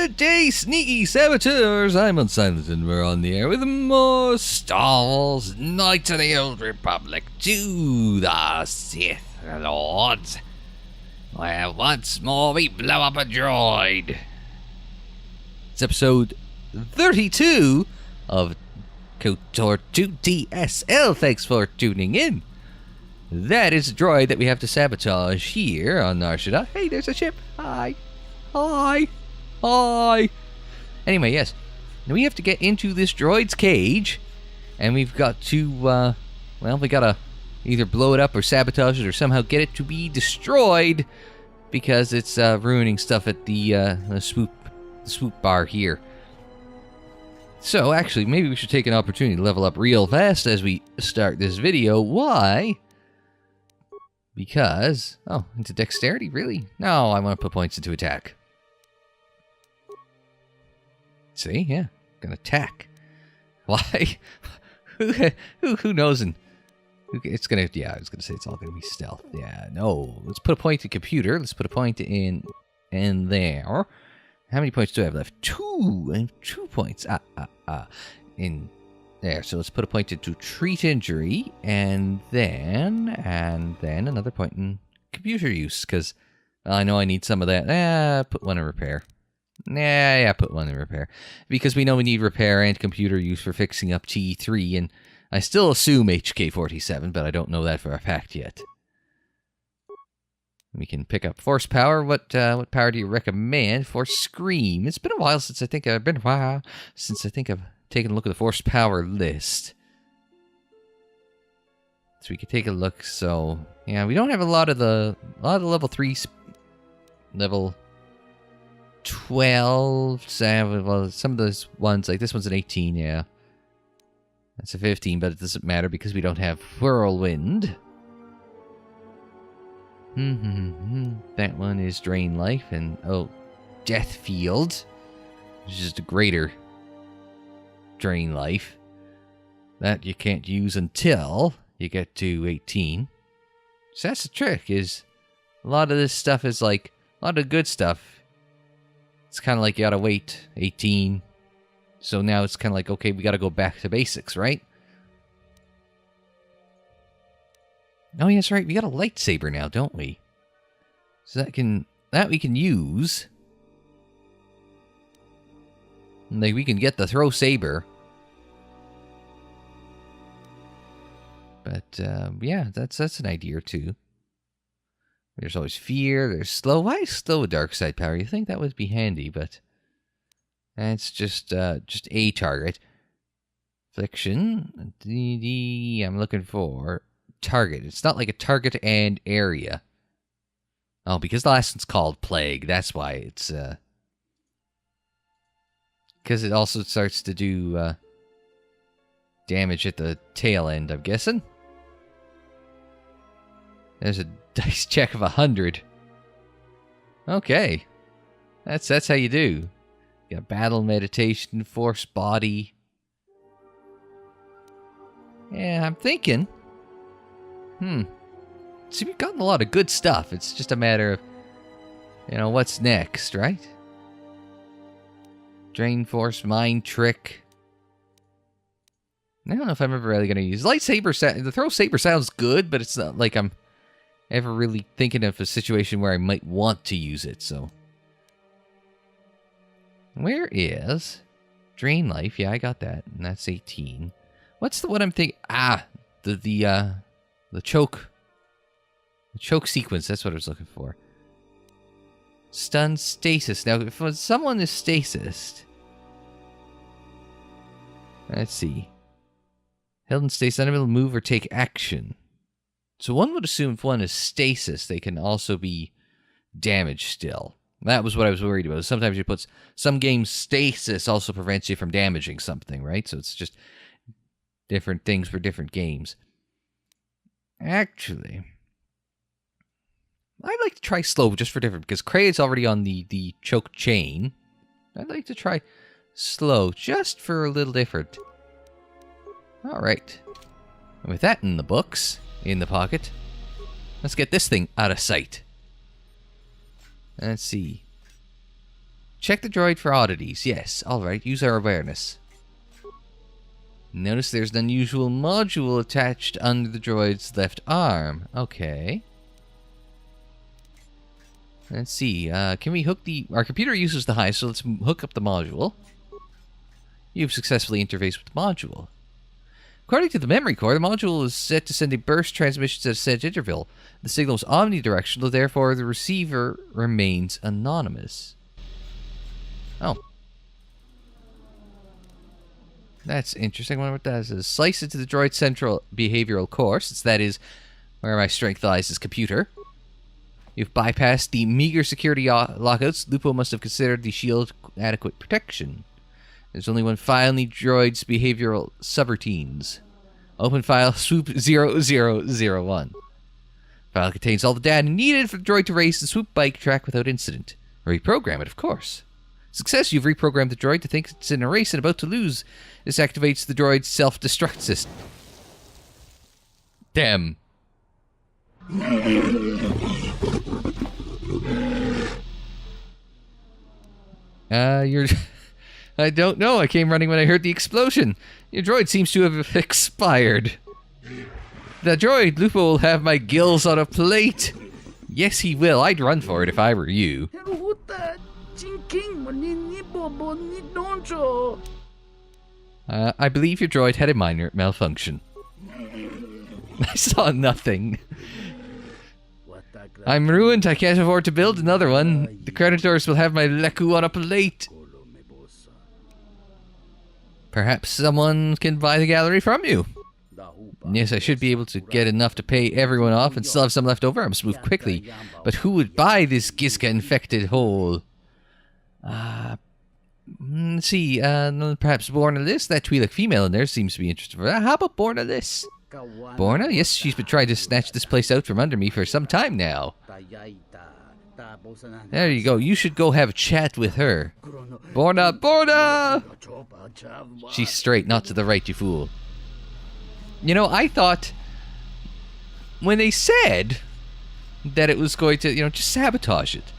Good day, sneaky saboteurs. I'm Unsilent, and we're on the air with more Star Wars Knights of the Old Republic to the Sith Lords, where once more we blow up a droid. It's episode 32 of KOTOR 2TSL. Thanks for tuning in. That is a droid that we have to sabotage here on Nar Shaddaa. Hey, there's a ship. Hi. Hi. Hi. Anyway, yes. Now we have to get into this droid's cage, and we've got to, we gotta either blow it up or sabotage it or somehow get it to be destroyed because it's ruining stuff at the swoop bar here. So, actually, maybe we should take an opportunity to level up real fast as we start this video. Why? Because... Oh, into dexterity? Really? No, I want to put points into attack. See? Yeah. Gonna attack. Why? Who knows? And it's gonna... Yeah, I was gonna say it's all gonna be stealth. Yeah, no. Let's put a point in computer. Let's put a point in there. How many points do I have left? 2! I have 2 points. In... There, so let's put a point into treat injury, and then another point in computer use, because I know I need some of that. Put one in repair. Yeah, put one in repair. Because we know we need repair and computer use for fixing up T3, and I still assume HK-47, but I don't know that for a fact yet. We can pick up force power. What power do you recommend for Scream? It's been a while since I think I've taking a look at the force power list. So we can take a look. So yeah, we don't have a lot of the level 3s, level 12. Well, some of those ones, like this one's an 18. Yeah, that's a 15, but it doesn't matter because we don't have whirlwind. That one is drain life, and death field, which is the greater drain life. That you can't use until you get to 18. So that's the trick, is a lot of this stuff is like, a lot of good stuff, it's kind of like you gotta wait 18. So now it's kind of like, okay, we gotta go back to basics, right? Oh, yeah, that's right, we got a lightsaber now, don't we? So that we can use. Like, we can get the throw saber. But, yeah, that's an idea or two. There's always fear, there's slow. Why slow a dark side power? You think that would be handy, but that's just a target. Affliction. I'm looking for target. It's not like a target and area. Oh, because the last one's called Plague. That's why it's, because it also starts to do damage at the tail end, I'm guessing. There's a dice check of 100. Okay. That's how you do. You got battle, meditation, force, body. Yeah, I'm thinking. See, we've gotten a lot of good stuff. It's just a matter of, what's next, right? Drain force, mind trick. I don't know if I'm ever really going to use lightsaber. The throw saber sounds good, but it's not like I'm ever really thinking of a situation where I might want to use it. So, where is drain life? Yeah, I got that, and that's 18. What's the one I'm thinking? The choke. The choke sequence. That's what I was looking for. Stun stasis. Now, if someone is stasis, let's see. Held in stasis, unable to move or take action. So one would assume if one is stasis, they can also be damaged still. That was what I was worried about. Sometimes you put some games, stasis also prevents you from damaging something, right? So it's just different things for different games. Actually, I'd like to try slow just for different, because Kraid's already on the choke chain. I'd like to try slow just for a little different. Alright. With that in the books, in the pocket, let's get this thing out of sight. Let's see. Check the droid for oddities. Yes, alright. Use our awareness. Notice there's an unusual module attached under the droid's left arm. Okay. Let's see. Can we hook the... Our computer uses the hive, so let's hook up the module. You've successfully interfaced with the module. According to the memory core, the module is set to send a burst transmission at a set interval. The signal is omnidirectional, therefore the receiver remains anonymous. Oh. That's interesting. I wonder what that is. Slice into the droid's central behavioral core, since that is where my strength lies as computer. You've bypassed the meager security lockouts. Lupo must have considered the shield adequate protection. There's only one file in the droid's behavioral subroutines. Open file swoop 0001. File contains all the data needed for the droid to race the swoop bike track without incident. Reprogram it, of course. Success, you've reprogrammed the droid to think it's in a race and about to lose. This activates the droid's self-destruct system. Damn. You're... I don't know. I came running when I heard the explosion. Your droid seems to have expired. The droid, Lupo, will have my gills on a plate. Yes, he will. I'd run for it if I were you. I believe your droid had a minor malfunction. I saw nothing. I'm ruined. I can't afford to build another one. The creditors will have my leku on a plate. Perhaps someone can buy the gallery from you. Yes, I should be able to get enough to pay everyone off and still have some left over. I must move quickly. But who would buy this Gizka-infected hole? Let's see. Perhaps Borna Liss? That Twi'lek female in there seems to be interested for that. How about Borna Liss? Borna? Yes, she's been trying to snatch this place out from under me for some time now. There you go. You should go have a chat with her. Borna! Borna! She's straight, not to the right, you fool. You know, I thought... When they said that it was going to, just sabotage it.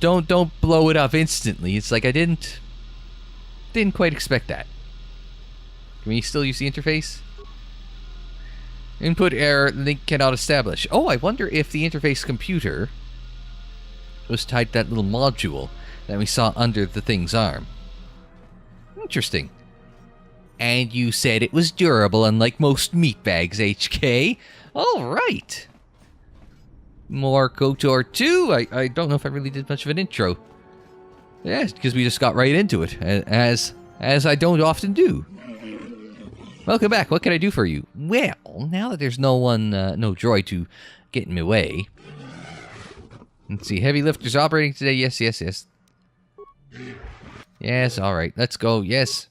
Don't blow it up instantly. It's like I didn't quite expect that. Can we still use the interface? Input error, link cannot establish. Oh, I wonder if the interface computer was tied to that little module that we saw under the thing's arm. Interesting. And you said it was durable, unlike most meat bags, HK. Alright. More KOTOR 2. I don't know if I really did much of an intro. Yeah, because we just got right into it, as I don't often do. Welcome back. What can I do for you? Well, now that there's no droid to get in my way. Let's see. Heavy lifters operating today. Yes, yes, yes. Yes, alright. Let's go. Yes.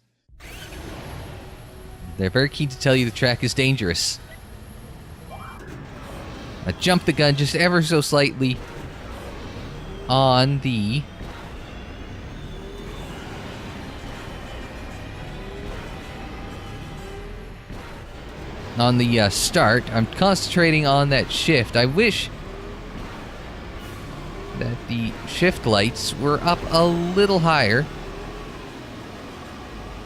They're very keen to tell you the track is dangerous. I jumped the gun just ever so slightly on the... start. I'm concentrating on that shift. I wish that the shift lights were up a little higher.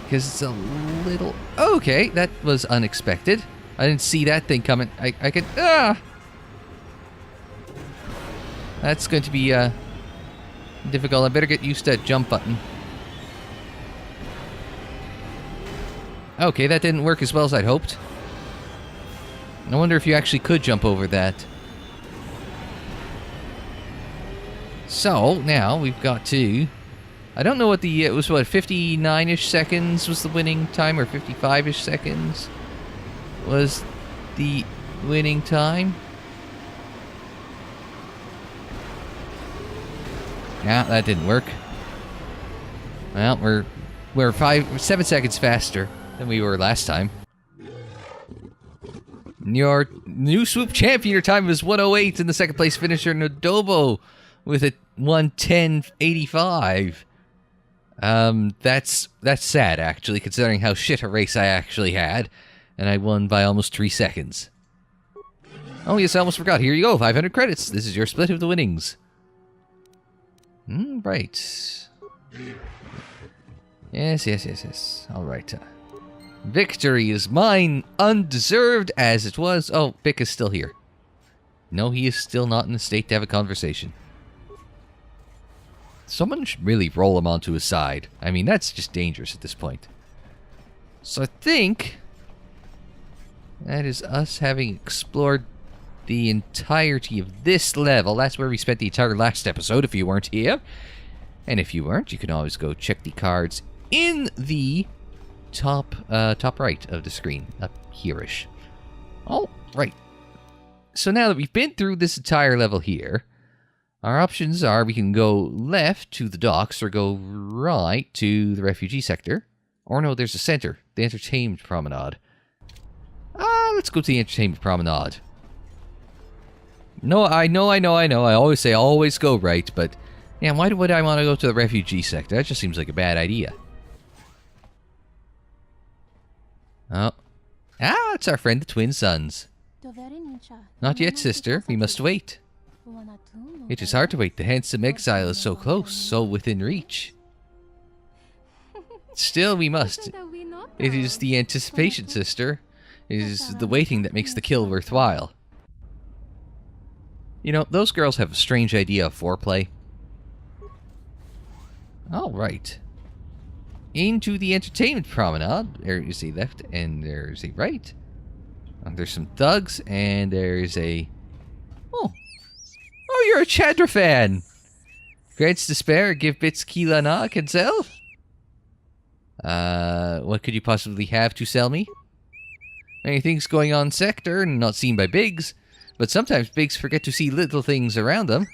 Because it's a little... Okay, that was unexpected. I didn't see that thing coming. I could... That's going to be difficult. I better get used to that jump button. Okay, that didn't work as well as I'd hoped. I wonder if you actually could jump over that. So, now we've got to... I don't know what the... It was, what, 59-ish seconds was the winning time? Or 55-ish seconds was the winning time? Yeah, that didn't work. Well, we're 7 seconds faster than we were last time. Your new swoop champion, your time was 1:08, and the second place finisher Nodobo with a 1:10.85. That's sad, actually, considering how shit a race I actually had, and I won by almost 3 seconds. Oh yes, I almost forgot. Here you go, 500 credits. This is your split of the winnings. Right. Yes. Alright. Victory is mine, undeserved as it was. Oh, Bick is still here. No, he is still not in a state to have a conversation. Someone should really roll him onto his side. I mean, that's just dangerous at this point. So I think that is us having explored the entirety of this level. That's where we spent the entire last episode, if you weren't here. And if you weren't, you can always go check the cards in the top right of the screen, up here-ish. All right. So now that we've been through this entire level here, our options are we can go left to the docks or go right to the refugee sector. Or no, there's a center, the entertainment promenade. Let's go to the entertainment promenade. No, I know. I always say always go right, but yeah, why would I want to go to the refugee sector? That just seems like a bad idea. Oh. It's our friend the Twin Suns. Not yet, sister. We must wait. It is hard to wait. The handsome Exile is so close, so within reach. Still, we must. It is the anticipation, sister. It is the waiting that makes the kill worthwhile. You know, those girls have a strange idea of foreplay. Alright. Into the entertainment promenade. There is a left and there's a right. There's some thugs and there's a... Oh, you're a Chandra fan! Grants despair, give bits Keela na, can sell? What could you possibly have to sell me? Many things going on sector, not seen by Biggs, but sometimes Biggs forget to see little things around them,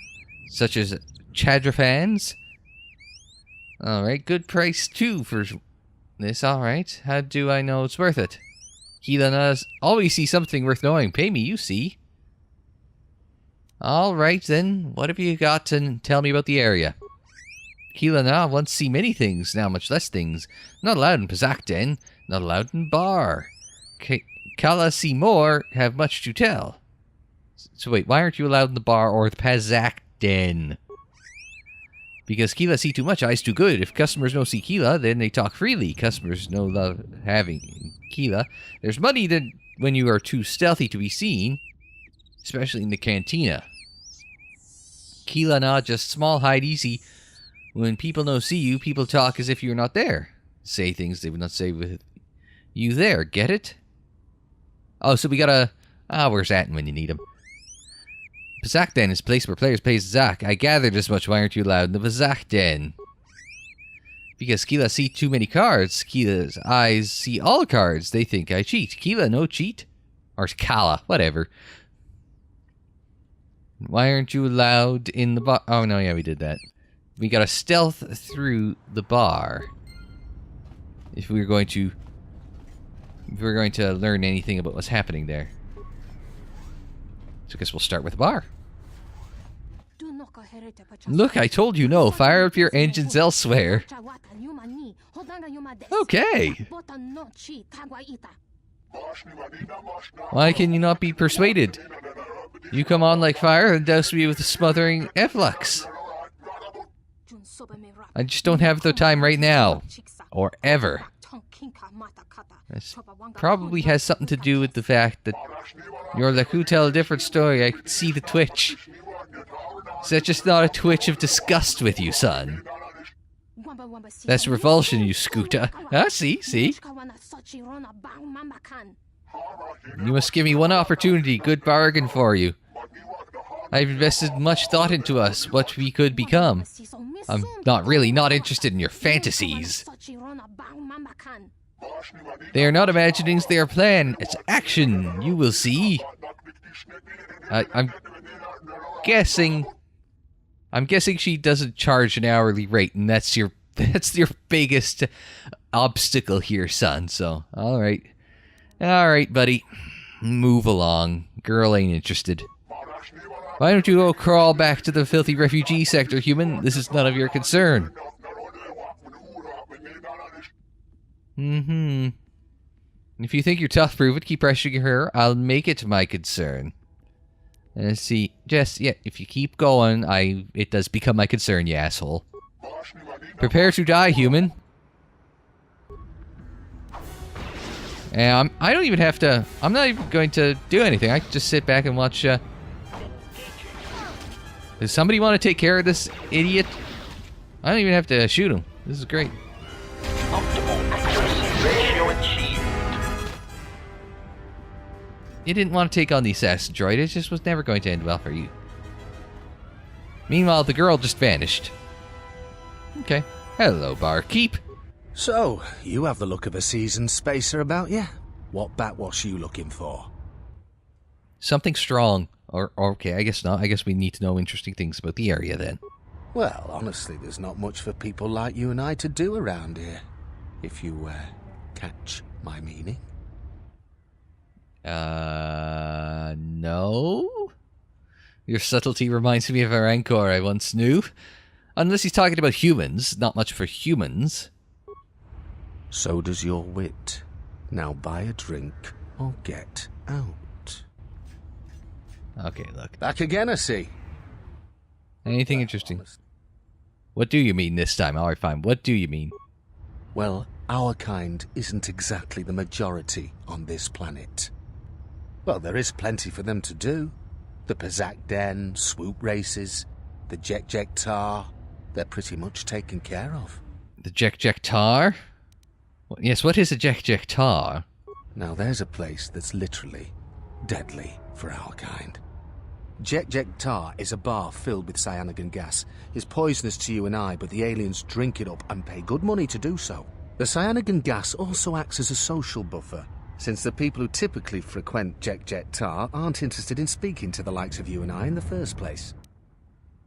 such as Chandra fans. Alright, good price too for this, alright. How do I know it's worth it? Keela na's always see something worth knowing. Pay me, you see. Alright then, what have you got to tell me about the area? Keela na once see many things, now much less things. Not allowed in Pazak Den, not allowed in Bar. Kala see more, have much to tell. So wait, why aren't you allowed in the Bar or the Pazak Den? Because Keela see too much, eyes too good. If customers no see Keela, then they talk freely. Customers no love having Keela. There's money then when you are too stealthy to be seen, especially in the cantina. Keela na just small hide easy. When people no see you, people talk as if you're not there. Say things they would not say with you there. Get it? Oh, so we gotta... where's Atten when you need him? Pazak Den is a place where players play Zak. I gathered as much. Why aren't you allowed in the Pazak Den? Because Keela see too many cards. Keela's eyes see all cards. They think I cheat. Keela no cheat. Or Kala, whatever. Why aren't you allowed in the bar? Oh, no, yeah, we did that. We gotta stealth through the bar. If we're going to learn anything about what's happening there. So I guess we'll start with the bar. Look, I told you no. Fire up your engines elsewhere. Okay. Why can you not be persuaded? You come on like fire and douse me with a smothering efflux. I just don't have the time right now. Or ever. This probably has something to do with the fact that your Laku tell a different story. I could see the twitch. Is that just not a twitch of disgust with you, son? That's revulsion, you Scooter. See? You must give me one opportunity. Good bargain for you. I've invested much thought into us, what we could become. I'm not interested in your fantasies. They are not imaginings, they are plan. It's action. You will see. I'm guessing she doesn't charge an hourly rate, and that's your biggest obstacle here, son. So, all right, buddy, move along. Girl ain't interested. Why don't you go crawl back to the filthy refugee sector, human? This is none of your concern. If you think you're tough, prove it. Keep pressuring her. I'll make it my concern. See, Jess, yeah, if you keep going, it does become my concern, you asshole. Prepare to die, human. And I don't even have to... I'm not even going to do anything. I can just sit back and watch... Does somebody want to take care of this idiot? I don't even have to shoot him. This is great. Optimal accuracy ratio achieved. You didn't want to take on the assassin droid. It just was never going to end well for you. Meanwhile, the girl just vanished. Okay. Hello, barkeep. So, you have the look of a seasoned spacer about you. What backwash you looking for? Something strong. Or okay, I guess not. I guess we need to know interesting things about the area then. Well, honestly, there's not much for people like you and I to do around here. If you, catch my meaning. No? Your subtlety reminds me of a rancor I once knew. Unless he's talking about humans, not much for humans. So does your wit. Now buy a drink or get out. Okay, look. Back again, I see. Anything interesting? What do you mean this time? Alright, fine. What do you mean? Well, our kind isn't exactly the majority on this planet. Well, there is plenty for them to do. The Pazak Den, swoop races, the JekkJekk Tar, they're pretty much taken care of. The JekkJekk Tar? Yes, what is a JekkJekk Tar? Now there's a place that's literally deadly for our kind. JekkJekk Tar is a bar filled with cyanogen gas. It's poisonous to you and I, but the aliens drink it up and pay good money to do so. The cyanogen gas also acts as a social buffer, since the people who typically frequent JekkJekk Tar aren't interested in speaking to the likes of you and I in the first place.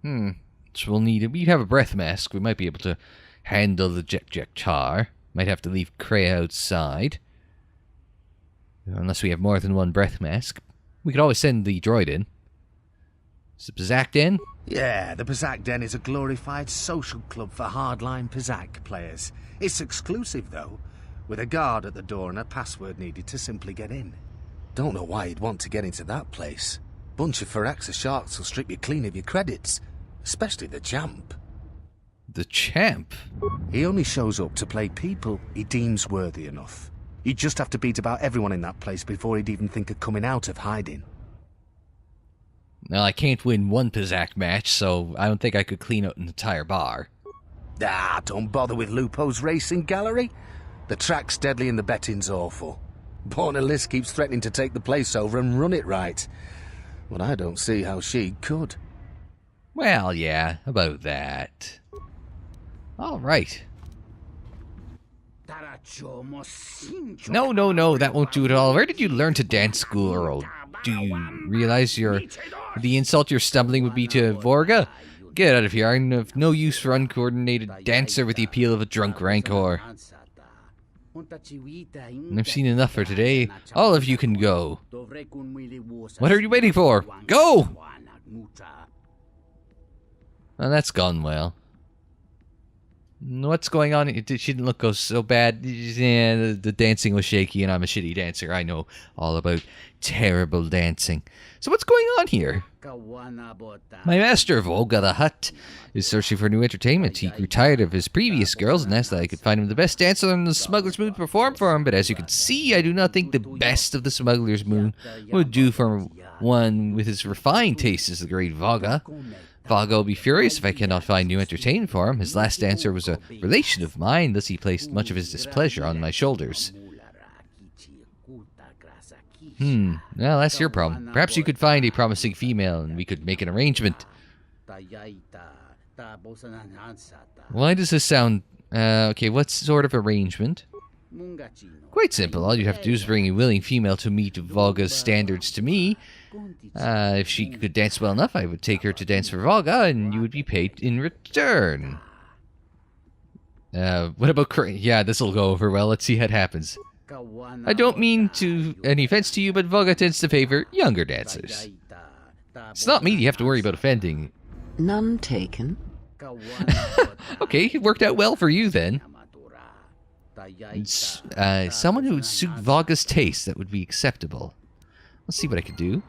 So we'll need... We have a breath mask. We might be able to handle the JekkJekk Tar. Might have to leave Kreia outside. Unless we have more than one breath mask. We could always send the droid in. Is the Pazak Den? Yeah, the Pazak Den is a glorified social club for hardline Pazak players. It's exclusive, though, with a guard at the door and a password needed to simply get in. Don't know why you'd want to get into that place. Bunch of Firaxa sharks will strip you clean of your credits, especially the champ. The champ? He only shows up to play people he deems worthy enough. You'd just have to beat about everyone in that place before he'd even think of coming out of hiding. Well, I can't win one Pazak match, so I don't think I could clean out an entire bar. Ah, don't bother with Lupo's racing gallery. The track's deadly and the betting's awful. Borna Liz keeps threatening to take the place over and run it right. But I don't see how she could. Well, yeah, about that. Alright. No, that won't do it at all. Where did you learn to dance, school, Earl? Do you realize the insult you're stumbling would be to Vogga? Get out of here. I'm of no use for uncoordinated dancer with the appeal of a drunk rancor. I've seen enough for today. All of you can go. What are you waiting for? Go! Well, that's gone well. What's going on? She didn't look so bad. Yeah, the dancing was shaky, and I'm a shitty dancer. I know all about terrible dancing. So what's going on here? My master, Vogga the Hutt, is searching for new entertainment. He grew tired of his previous girls and asked that I could find him the best dancer on the Smuggler's Moon to perform for him. But as you can see, I do not think the best of the Smuggler's Moon would do for one with his refined taste as the great Vogga. Vogga will be furious if I cannot find new entertainment for him. His last dancer was a relation of mine, thus he placed much of his displeasure on my shoulders. Well, that's your problem. Perhaps you could find a promising female and we could make an arrangement. Why does this sound... okay, what sort of arrangement? Quite simple. All you have to do is bring a willing female to meet Vogga's standards to me. If she could dance well enough, I would take her to dance for Vogga, and you would be paid in return. What about... Yeah, this'll go over well. Let's see how it happens. I don't mean to any offense to you, but Vogga tends to favor younger dancers. It's not me you have to worry about offending. None taken. Okay, it worked out well for you then. Someone who would suit Vogga's taste, that would be acceptable. Let's see what I could do.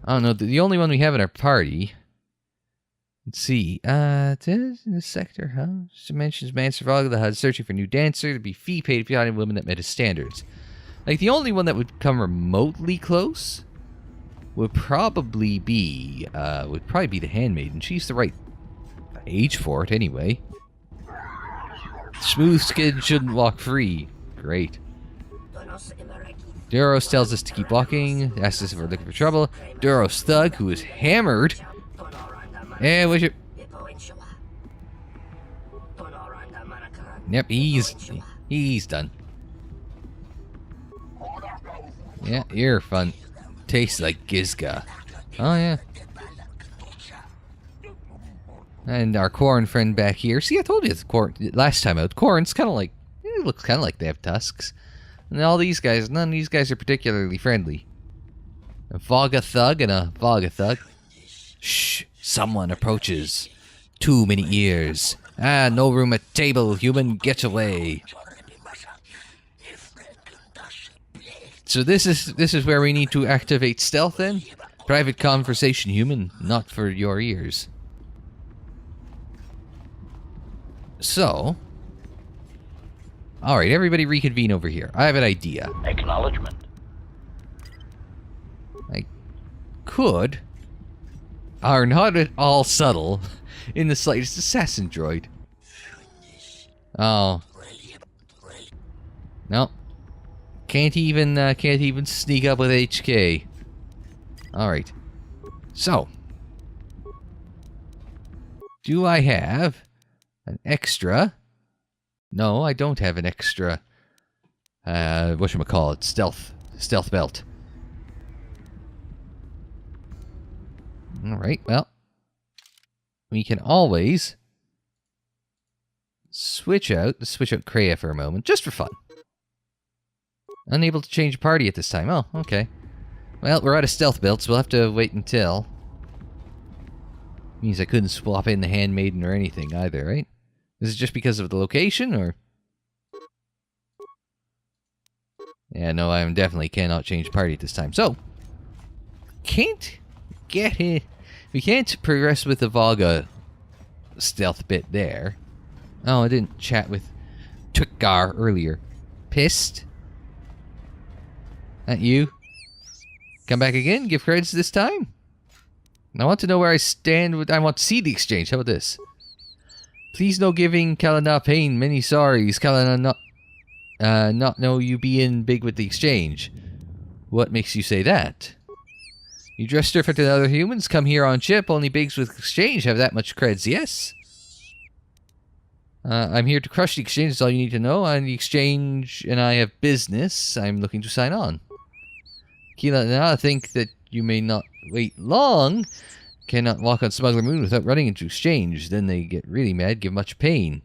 I don't know, the only one we have in our party... Let's see. In this sector, huh? Dimensions, Master Vogga the Hutt searching for a new dancer to be fee paid if you find a woman that met his standards. Like, the only one that would come remotely close would probably be the handmaiden. She's the right age for it, anyway. Smooth skin shouldn't walk free. Great. Duros tells us to keep walking. Asks us if we're looking for trouble. Duros thug, who is hammered. And what's your... Yep, he's done. Yeah, you're fun. Tastes like Gizga. Oh, yeah. And our Corn friend back here. See, I told you it's Corn last time out. Corn's kind of like... It looks kind of like they have tusks. And all these guys, none of these guys are particularly friendly. A Vogga thug and a Vogga thug. Shh, someone approaches. Too many ears. Ah, no room at table, human, get away. So this is where we need to activate stealth then? Private conversation, human, not for your ears. So... Alright, everybody reconvene over here. I have an idea. Acknowledgement. I could... are not at all subtle in the slightest assassin droid. Oh. No. Can't even sneak up with HK. Alright. So. Do I have an extra? No, I don't have an extra, whatchamacallit, stealth belt. Alright, well. We can always switch out Kreia for a moment, just for fun. Unable to change party at this time. Oh, okay. Well, we're out of stealth belts, we'll have to wait until. Means I couldn't swap in the handmaiden or anything either, right? Is it just because of the location, or? Yeah, no, I definitely cannot change party at this time. So, can't get it. We can't progress with the Vogga stealth bit there. Oh, I didn't chat with Twitgar earlier. Pissed? At you? Come back again? Give credits this time? I want to know where I stand with... I want to see the exchange. How about this? Please no giving Kalana pain. Many sorries. Kalana not know you being big with the exchange. What makes you say that? You dressed different than other humans. Come here on ship. Only bigs with exchange have that much creds. Yes? I'm here to crush the exchange. That's all you need to know. On the exchange and I have business. I'm looking to sign on. Kalana, I think that you may not wait long. Cannot walk on Smuggler Moon without running into exchange. Then they get really mad, give much pain.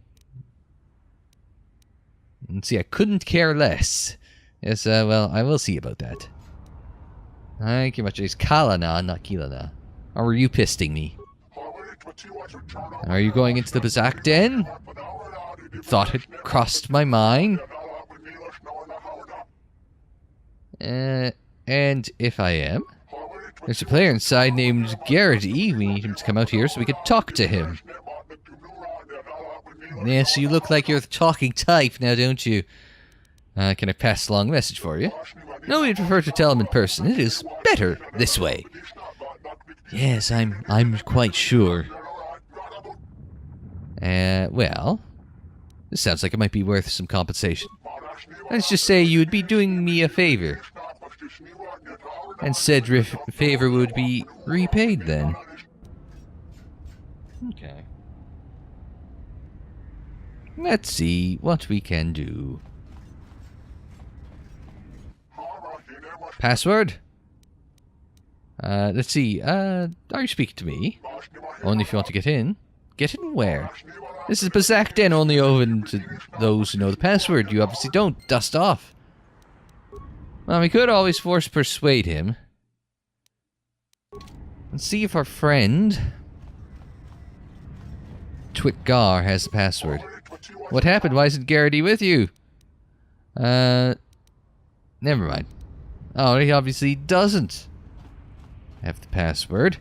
And see, I couldn't care less. Yes, well, I will see about that. Thank you much. It's Kalana, not Kilana. Or were you pisting me? Are you going into the Bazak Den? Thought it crossed my mind. And if I am? There's a player inside named Garrity. We need him to come out here so we can talk to him. Yes, you look like you're the talking type now, don't you? Can I pass along a message for you? No, we'd prefer to tell him in person. It is better this way. Yes, I'm quite sure. Well, this sounds like it might be worth some compensation. Let's just say you would be doing me a favor. And said favor would be repaid then. Okay. Let's see what we can do. Password? Let's see. Are you speaking to me? Only if you want to get in. Get in where? This is Bazak Den, only open to those who know the password. You obviously don't. Dust off. Well, we could always force persuade him. Let's see if our friend Twitgar has the password. What happened? Why isn't Garrity with you? Never mind. Oh, he obviously doesn't have the password. So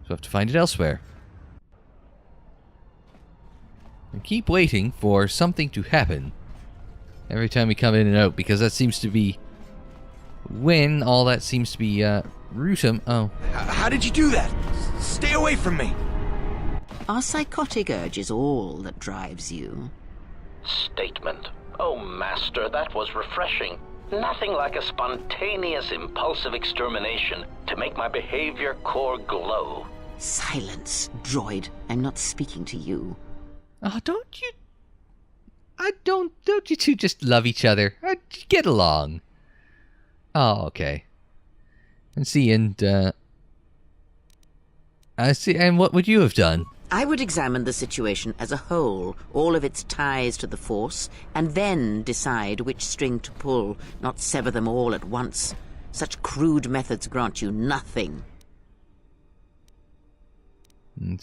we'll have to find it elsewhere. And keep waiting for something to happen every time we come in and out, because that seems to be when all that seems to be Rutum. Oh. How did you do that? Stay away from me! Our psychotic urge is all that drives you. Statement. Oh, Master, that was refreshing. Nothing like a spontaneous, impulsive extermination to make my behavior core glow. Silence, droid. I'm not speaking to you. Oh, don't you two just love each other? Get along. Oh, okay. And see, I see, and what would you have done? I would examine the situation as a whole, all of its ties to the Force, and then decide which string to pull, not sever them all at once. Such crude methods grant you nothing. And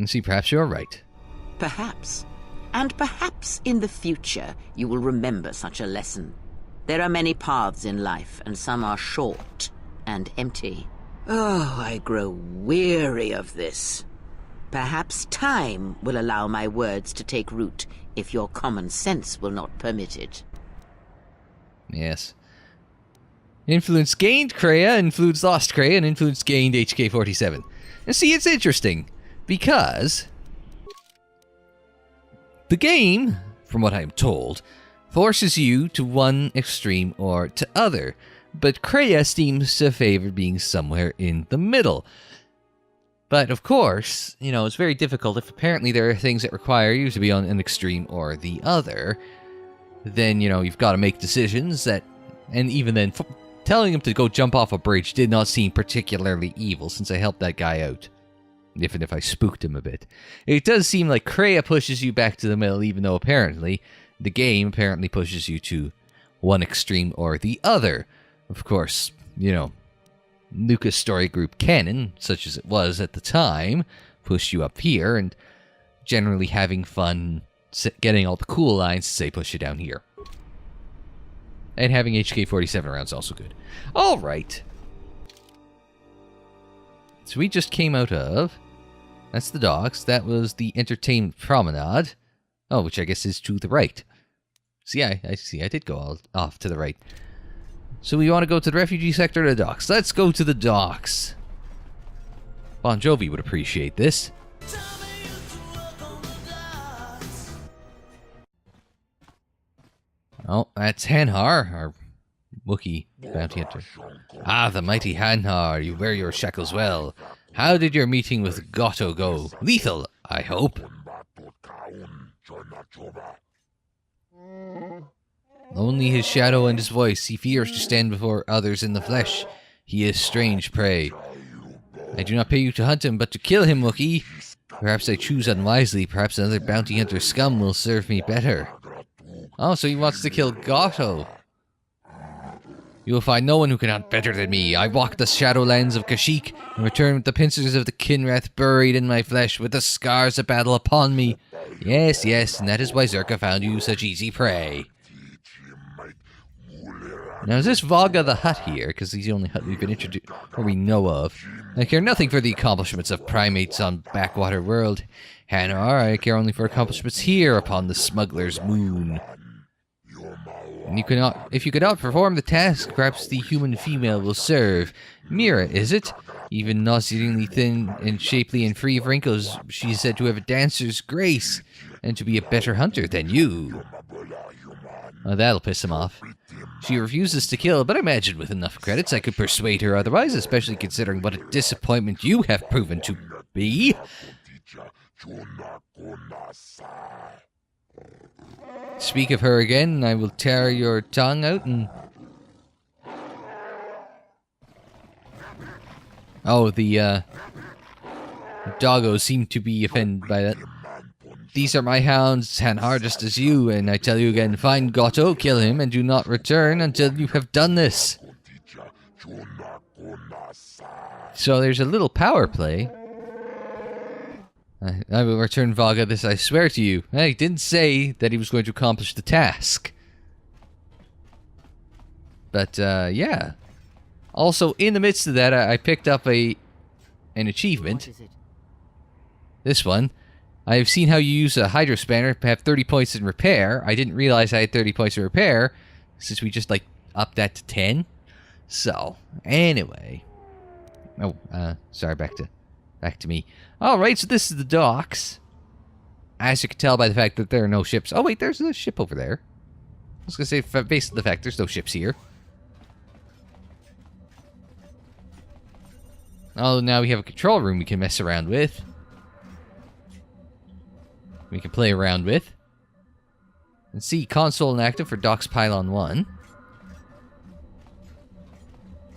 see, perhaps you're right. Perhaps. And perhaps in the future you will remember such a lesson. There are many paths in life, and some are short and empty. Oh, I grow weary of this. Perhaps time will allow my words to take root, if your common sense will not permit it. Yes. Influence gained Kreia, influence lost Kreia, and influence gained HK-47. And see, it's interesting, because the game, from what I'm told, forces you to one extreme or to other, but Kreia seems to favor being somewhere in the middle. But of course, you know, it's very difficult if apparently there are things that require you to be on an extreme or the other. Then, you know, you've got to make decisions that, and even then, telling him to go jump off a bridge did not seem particularly evil, since I helped that guy out. Even if I spooked him a bit. It does seem like Kreia pushes you back to the middle, even though apparently the game apparently pushes you to one extreme or the other. Of course, you know, Lucas Story Group canon, such as it was at the time, pushed you up here, and generally having fun getting all the cool lines to say push you down here. And having HK-47 around is also good. Alright. So we just came out of... That's the docks. That was the Entertainment Promenade. Oh, which I guess is to the right. See, I see. I did go off to the right. So we want to go to the refugee sector or the docks. Let's go to the docks. Bon Jovi would appreciate this. Oh, that's Hanhar, our Wookiee bounty hunter. Ah, the mighty Hanhar, you wear your shackles well. How did your meeting with Goto go? Lethal, I hope. Only his shadow and his voice. He fears to stand before others in the flesh. He is strange prey. I do not pay you to hunt him, but to kill him, Wookiee. Perhaps I choose unwisely. Perhaps another bounty hunter scum will serve me better. Oh, so he wants to kill Goto. You will find no one who can hunt better than me. I walk the shadowlands of Kashyyyk and return with the pincers of the Kinrath buried in my flesh, with the scars of battle upon me. Yes, yes, and that is why Zerka found you such easy prey. Now, is this Vogga the Hutt here? Because he's the only Hutt we've been introduced, or we know of. I care nothing for the accomplishments of primates on Backwater World. Hanar, I care only for accomplishments here upon the smuggler's moon. And you cannot, if you cannot perform the task, perhaps the human female will serve. Mira, is it? Even nauseatingly thin and shapely and free of wrinkles, she is said to have a dancer's grace, and to be a better hunter than you. Oh, that'll piss him off. She refuses to kill, but I imagine with enough credits I could persuade her otherwise, especially considering what a disappointment you have proven to be. Speak of her again, and I will tear your tongue out and... Oh, the, doggos seem to be offended by that. These are my hounds, Hanhar, just as you, and I tell you again, find Goto, kill him, and do not return until you have done this. So there's a little power play. I will return Vogga this, I swear to you. He didn't say that he was going to accomplish the task. But, yeah. Also, in the midst of that, I picked up an achievement. What is it? This one. I've seen how you use a hydro spanner to have 30 points in repair. I didn't realize I had 30 points in repair since we just, like, upped that to 10. So, anyway. Oh, sorry, back to me. Alright, so this is the docks. As you can tell by the fact that there are no ships. Oh, wait, there's a ship over there. I was going to say, based on the fact there's no ships here. Oh, now we have a control room we can mess around with. We can play around with. And see, console inactive for docks pylon 1.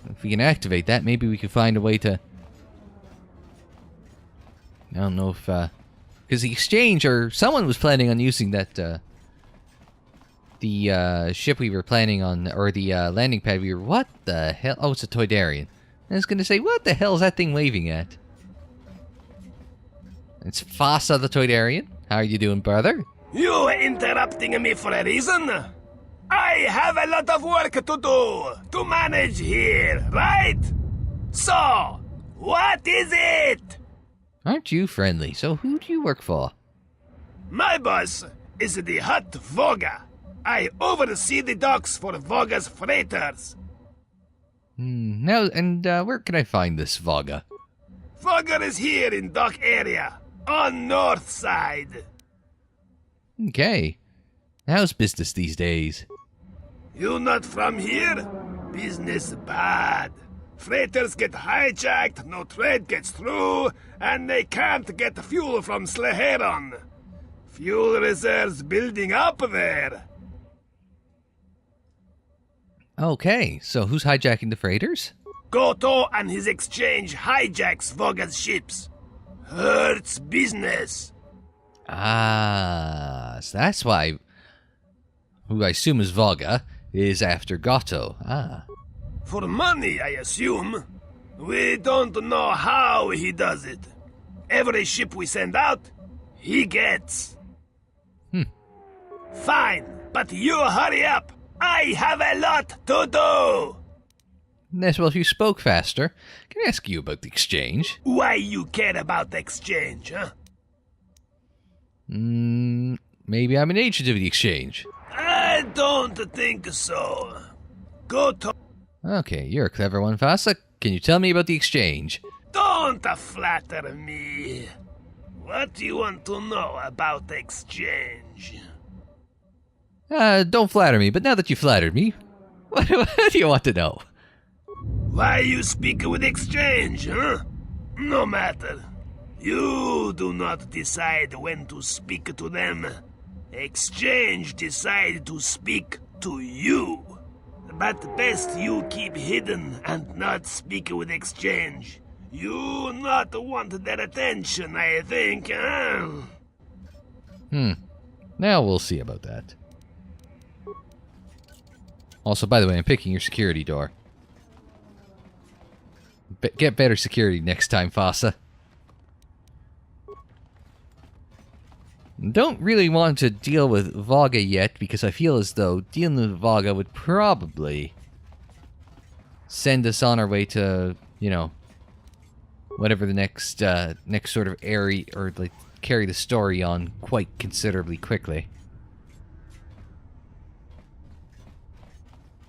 If we can activate that, maybe we can find a way to... I don't know if... because the exchange, or someone was planning on using that, the ship we were planning on, or the landing pad we were... What the hell? Oh, it's a Toydarian. I was going to say, what the hell is that thing waving at? It's Fasa the Toydarian. How are you doing, brother? You interrupting me for a reason? I have a lot of work to do, to manage here, right? So, what is it? Aren't you friendly? So who do you work for? My boss is the Hutt Vogga. I oversee the docks for Vogga's freighters. Now, and where can I find this Vogga? Vogga is here in dock area, on north side. Okay. How's business these days? You not from here? Business bad. Freighters get hijacked, no trade gets through, and they can't get fuel from Sleheron. Fuel reserves building up there. Okay, so who's hijacking the freighters? Goto and his exchange hijacks Vogga's ships. Hurts business. Ah, so that's why, who I assume is Vogga, is after Goto. Ah. For money, I assume. We don't know how he does it. Every ship we send out, he gets. Fine, but you hurry up. I have a lot to do. Yes, well, if you spoke faster, can I ask you about the exchange? Why you care about the exchange, huh? Maybe I'm an agent of the exchange. I don't think so. Goto. Okay, you're a clever one, Fasa. Can you tell me about the exchange? Don't flatter me. What do you want to know about the exchange? Don't flatter me, but now that you flattered me, what do you want to know? Why you speak with exchange, huh? No matter. You do not decide when to speak to them. Exchange decide to speak to you. But best you keep hidden and not speak with exchange. You not want their attention, I think, huh? Now we'll see about that. Also, by the way, I'm picking your security door. Get better security next time, Fasa. Don't really want to deal with Vogga yet, because I feel as though dealing with Vogga would probably send us on our way to, you know, whatever the next sort of area, or like carry the story on quite considerably quickly.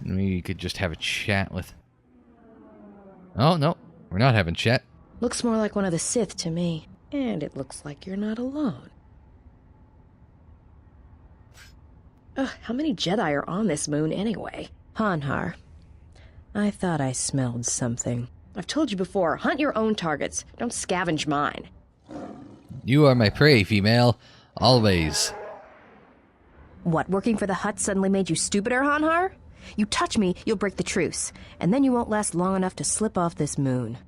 Maybe you could just have a chat with... Oh, no. We're not having chat. Looks more like one of the Sith to me. And it looks like you're not alone. Ugh, how many Jedi are on this moon anyway? Hanhar, I thought I smelled something. I've told you before, hunt your own targets. Don't scavenge mine. You are my prey, female. Always. What, working for the Hutt suddenly made you stupider, Hanhar? You touch me, you'll break the truce, and then you won't last long enough to slip off this moon.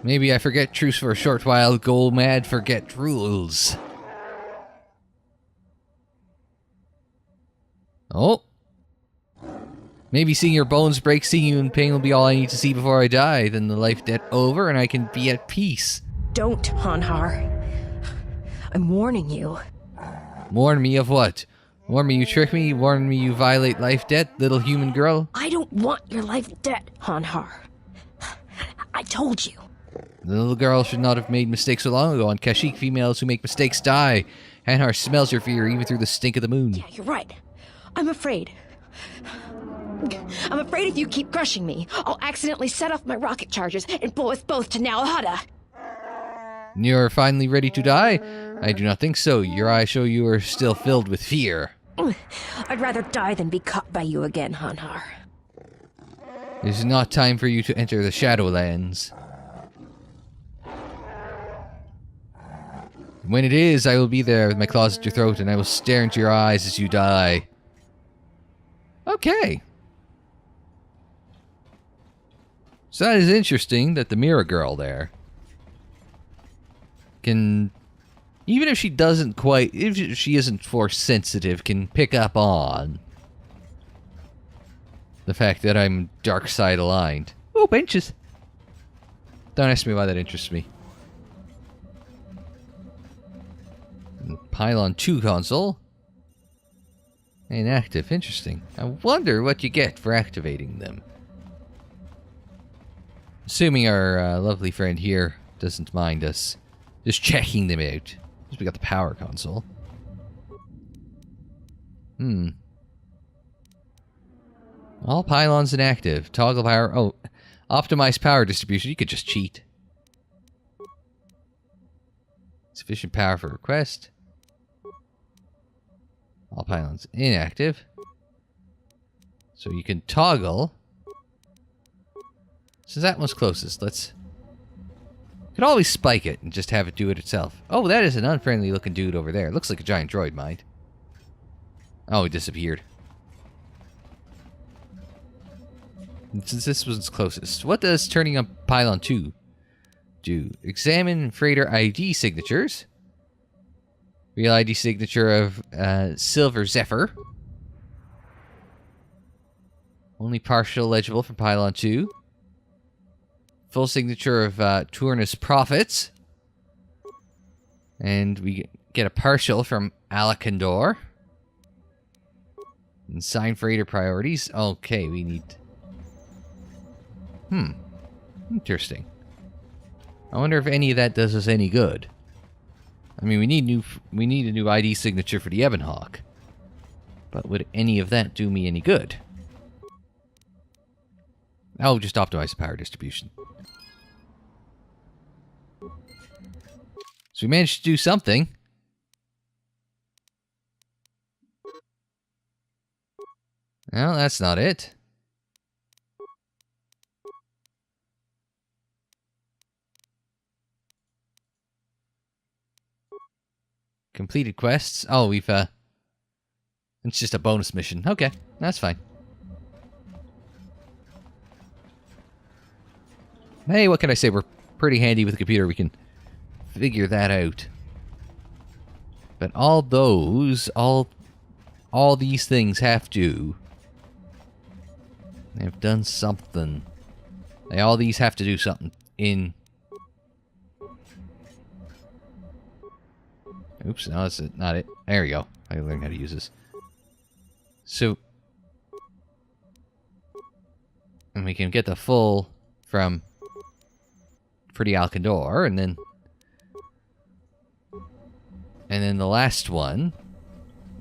Maybe I forget truce for a short while, go mad, forget rules. Oh. Maybe seeing your bones break, seeing you in pain will be all I need to see before I die, then the life debt over and I can be at peace. Don't, Hanhar. I'm warning you. Warn me of what? Warn me you trick me? Warn me you violate life debt, little human girl? I don't want your life debt, Hanhar. I told you. The little girl should not have made mistakes so long ago. On Kashyyyk, females who make mistakes die. Hanhar smells your fear even through the stink of the moon. Yeah, you're right. I'm afraid. I'm afraid if you keep crushing me, I'll accidentally set off my rocket charges and blow us both to Nal Hutta. You're finally ready to die? I do not think so. Your eyes show you are still filled with fear. I'd rather die than be caught by you again, Hanhar. It is not time for you to enter the Shadowlands. When it is, I will be there with my claws at your throat, and I will stare into your eyes as you die. Okay. So that is interesting that the Mirror Girl there can, even if she doesn't quite, if she isn't force sensitive, can pick up on the fact that I'm dark side aligned. Oh, benches. Don't ask me why that interests me. Pylon 2 console. Inactive. Interesting. I wonder what you get for activating them. Assuming our lovely friend here doesn't mind us just checking them out. Because we got the power console. All pylons inactive. Toggle power. Oh, optimize power distribution. You could just cheat. Sufficient power for request. All pylons inactive. So you can toggle. So that one's closest. Let's... You could always spike it and just have it do it itself. Oh, that is an unfriendly looking dude over there. Looks like a giant droid, mind. Oh, he disappeared. Since this was closest, what does turning on pylon 2 do? Examine freighter ID signatures. Real ID signature of Silver Zephyr. Only partial legible from pylon 2. Full signature of Turnus Prophets. And we get a partial from Alakandor. And sign freighter priorities. Okay, we need... Interesting. I wonder if any of that does us any good. I mean, we need a new ID signature for the Ebon Hawk. But would any of that do me any good? Oh, just optimize the power distribution. So we managed to do something. Well, that's not it. Completed quests. Oh, we've, it's just a bonus mission. Okay, that's fine. Hey, what can I say? We're pretty handy with the computer. We can figure that out. But all those, all these things have to... They've done something. All these have to do something in... Oops, no, that's not it. There we go. I learned how to use this. So... And we can get the full from... for the Alcandor, and then... And then the last one...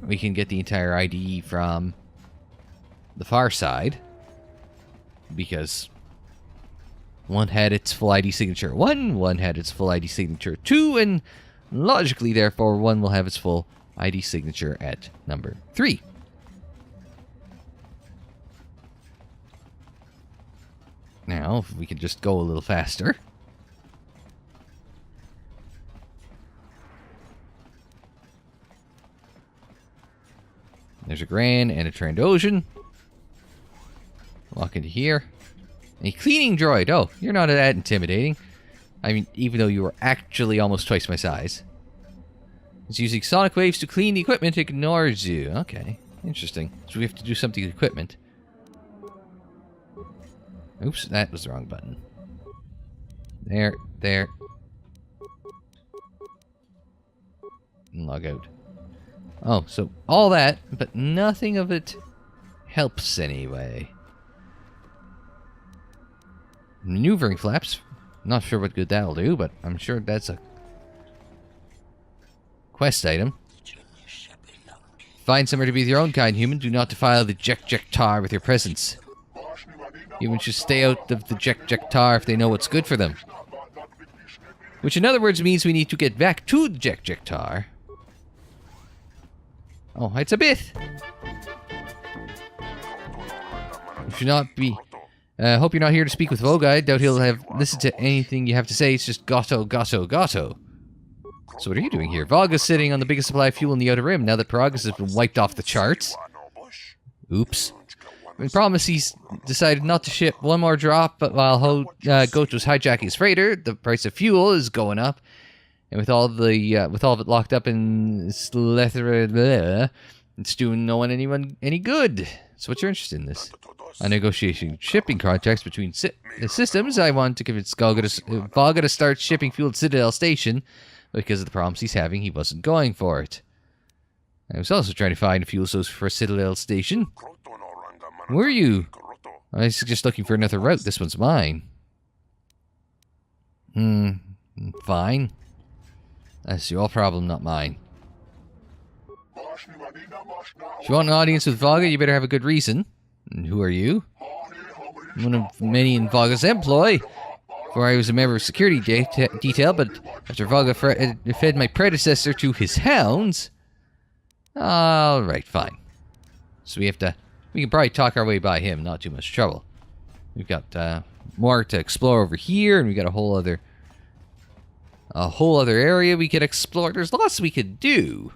We can get the entire ID from... the far side. Because... one had its full ID signature 1, one had its full ID signature 2, and... logically, therefore, one will have its full ID signature at number 3. Now, if we could just go a little faster. There's a Gran and a Trandoshan. Walk into here. A cleaning droid. Oh, you're not that intimidating. I mean, even though you were actually almost twice my size. It's using sonic waves to clean the equipment. It ignores you. Okay, interesting. So we have to do something with equipment. Oops, that was the wrong button. There. And log out. Oh, so all that, but nothing of it helps anyway. Maneuvering flaps. Not sure what good that'll do, but I'm sure that's a quest item. Find somewhere to be with your own kind, human. Do not defile the JekkJekk Tar with your presence. Humans should stay out of the JekkJekk Tar if they know what's good for them. Which in other words means we need to get back to the JekkJekk Tar. Oh, it's a bit. You should not be... hope you're not here to speak with Vogga. I doubt he'll have listened to anything you have to say. It's just Goto, Goto, Goto. So what are you doing here? Vogga's sitting on the biggest supply of fuel in the Outer Rim now that progress has been wiped off the charts. Oops. I promise he's decided not to ship one more drop, but while Goto's hijacking his freighter, the price of fuel is going up. And with all of it locked up in Slethra, it's doing no one anyone any good. So what's your interest in this? On negotiating shipping contracts between the systems, I want to convince Vogga to start shipping fuel at Citadel Station. Because of the problems he's having, he wasn't going for it. I was also trying to find a fuel source for Citadel Station. Where are you? I was just looking for another route. This one's mine. Fine. That's your problem, not mine. If you want an audience with Vogga, you better have a good reason. And who are you? One of many in Vogga's employ. For I was a member of security detail, but after Vogga fed my predecessor to his hounds... Alright, fine. So we can probably talk our way by him, not too much trouble. We've got more to explore over here, and we got a whole other area we could explore. There's lots we could do.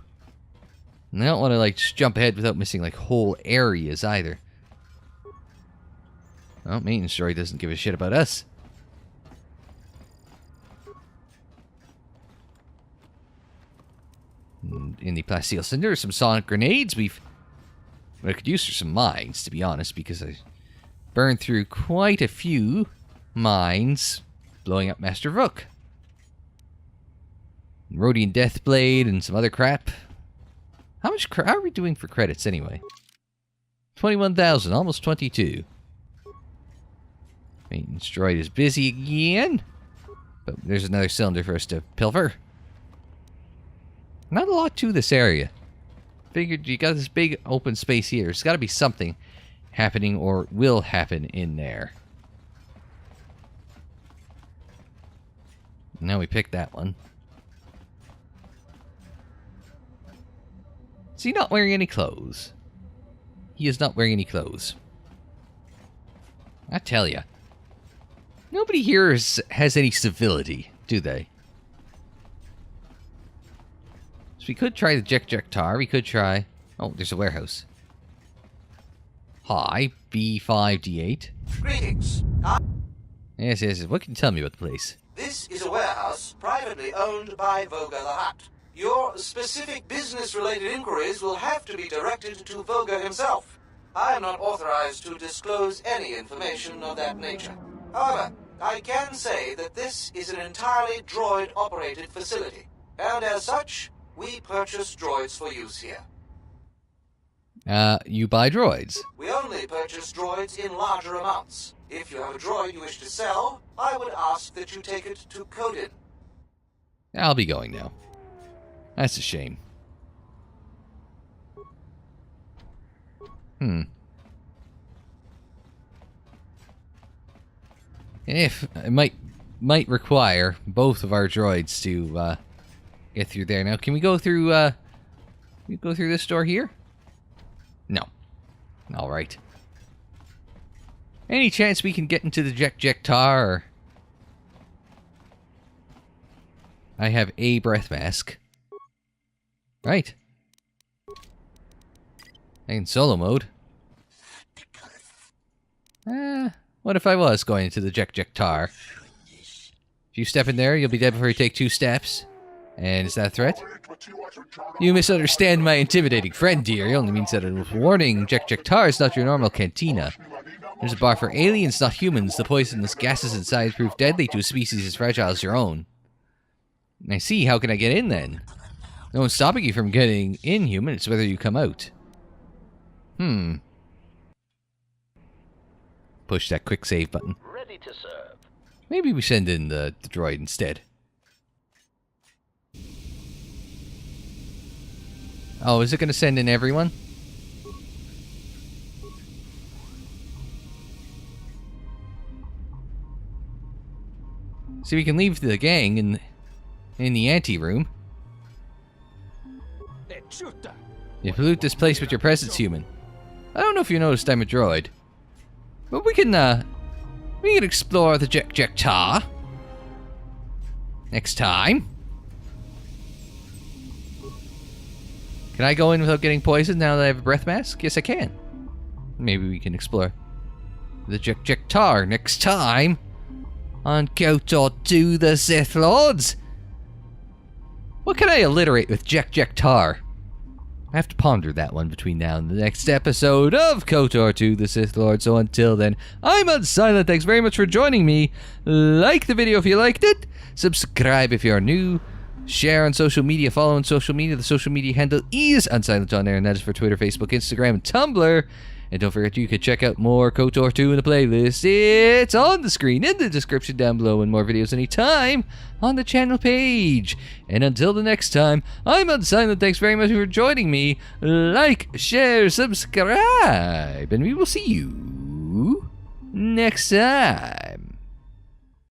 And I don't want to, like, just jump ahead without missing, like, whole areas either. Well, maintenance droid doesn't give a shit about us. In the plasteel cinder, some sonic grenades. What I could use for some mines, to be honest, because I burned through quite a few mines blowing up Master Vuk. Rhodian Deathblade and some other crap. How are we doing for credits anyway? 21,000, almost 22. Maintenance droid is busy again. But there's another cylinder for us to pilfer. Not a lot to this area. Figured you got this big open space here. There's got to be something happening or will happen in there. Now we picked that one. Is he not wearing any clothes? He is not wearing any clothes. I tell ya. Nobody here has any civility, do they? We could try the JekkJekk Tar. We could try... Oh, there's a warehouse. Hi, B5D8. Greetings. Yes. What can you tell me about the place? This is a warehouse privately owned by Vogga the Hutt. Your specific business-related inquiries will have to be directed to Vogga himself. I am not authorized to disclose any information of that nature. However, I can say that this is an entirely droid-operated facility, and as such... we purchase droids for use here. You buy droids? We only purchase droids in larger amounts. If you have a droid you wish to sell, I would ask that you take it to Codin. I'll be going now. That's a shame. If it might require both of our droids to get through there. Now, can we go through this door here? No. Alright. Any chance we can get into the JekkJekk Tar? Or... I have a breath mask. Right. In solo mode. What if I was going into the JekkJekk Tar? If you step in there, you'll be dead before you take 2 steps. And is that a threat? You misunderstand my intimidating friend, dear. It only means that a warning. JekkJekk Tar is not your normal cantina. There's a bar for aliens, not humans. The poisonous gases inside prove deadly to a species as fragile as your own. I see. How can I get in, then? No one's stopping you from getting in, human. It's whether you come out. Push that quick save button. Ready to serve. Maybe we send in the droid instead. Oh, is it going to send in everyone? So we can leave the gang in the ante-room. You pollute this place with your presence, human. I don't know if you noticed I'm a droid, but we can explore the JekkJekk Tar next time. Can I go in without getting poisoned now that I have a breath mask? Yes, I can. Maybe we can explore the JekkJekk Tar next time on KOTOR 2 the Sith Lords. What can I alliterate with JekkJekk Tar? I have to ponder that one between now and the next episode of KOTOR 2 the Sith Lords. So until then, I'm Unsilent. Thanks very much for joining me. Like the video if you liked it. Subscribe if you're new. Share on social media. Follow on social media. The social media handle is Unsilent on there, and that is for Twitter, Facebook, Instagram, and Tumblr. And don't forget you can check out more KOTOR 2 in the playlist. It's on the screen in the description down below, and more videos anytime on the channel page. And until the next time, I'm Unsilent. Thanks very much for joining me. Like, share, subscribe, and we will see you next time.